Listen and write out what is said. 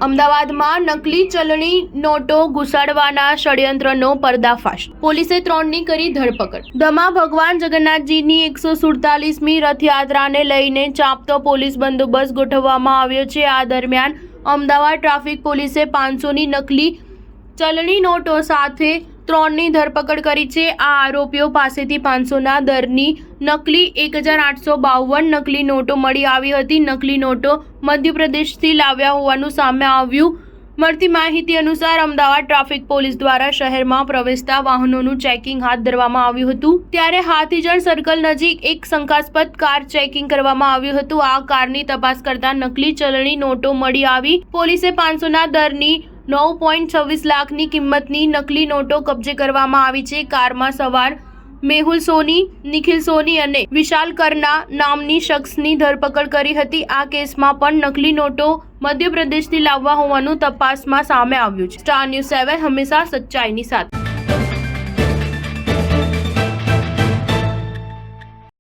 અમદાવાદમાં નકલી ચલણી નોટો ઘુસાડવાના ષડયંત્રનો પર્દાફાશ, પોલીસે 3ની કરી ધરપકડ। દમા ભગવાન જગન્નાથજીની 147મી રથયાત્રાને લઈને ચાંપતો પોલીસ બંદોબસ્ત ગોઠવવામાં આવ્યો છે। આ દરમિયાન અમદાવાદ ટ્રાફિક પોલીસે 500ની નકલી ચલણી નોટો સાથે 3ની ધરપકડ કરી છે। આ આરોપીઓ પાસેથી 500ના દરની નકલી 1852 નકલી નોટો મળી આવી હતી। નકલી નોટો મધ્યપ્રદેશથી લાવ્યા હોવાનું સામે આવ્યું। મળતી માહિતી અનુસાર અમદાવાદ ટ્રાફિક પોલીસ દ્વારા શહેરમાં પ્રવેશતા વાહનોનું ચેકિંગ હાથ ધરવામાં આવ્યું હતું। ત્યારે હાથીજણ સર્કલ નજીક એક શંકાસ્પદ કાર ચેકિંગ કરવામાં આવ્યું હતું। આ કારની તપાસ કરતા નકલી ચલણી નોટો મળી આવી। પોલીસે 500ના દરની 9.26 લાખની કિંમતની નકલી નોટો કબજે કરવામાં આવી છે। કારમાં સવાર મેહુલ સોની, નિખિલ સોની અને વિશાલ કરના નામની શખ્સની ધરપકડ કરી હતી। આ કેસમાં પણ નકલી નોટો મધ્યપ્રદેશથી લાવવા હોવાનું તપાસમાં સામે આવ્યું છે। સ્ટાર ન્યૂઝ 7 હંમેશા સચ્ચાઈની સાથે।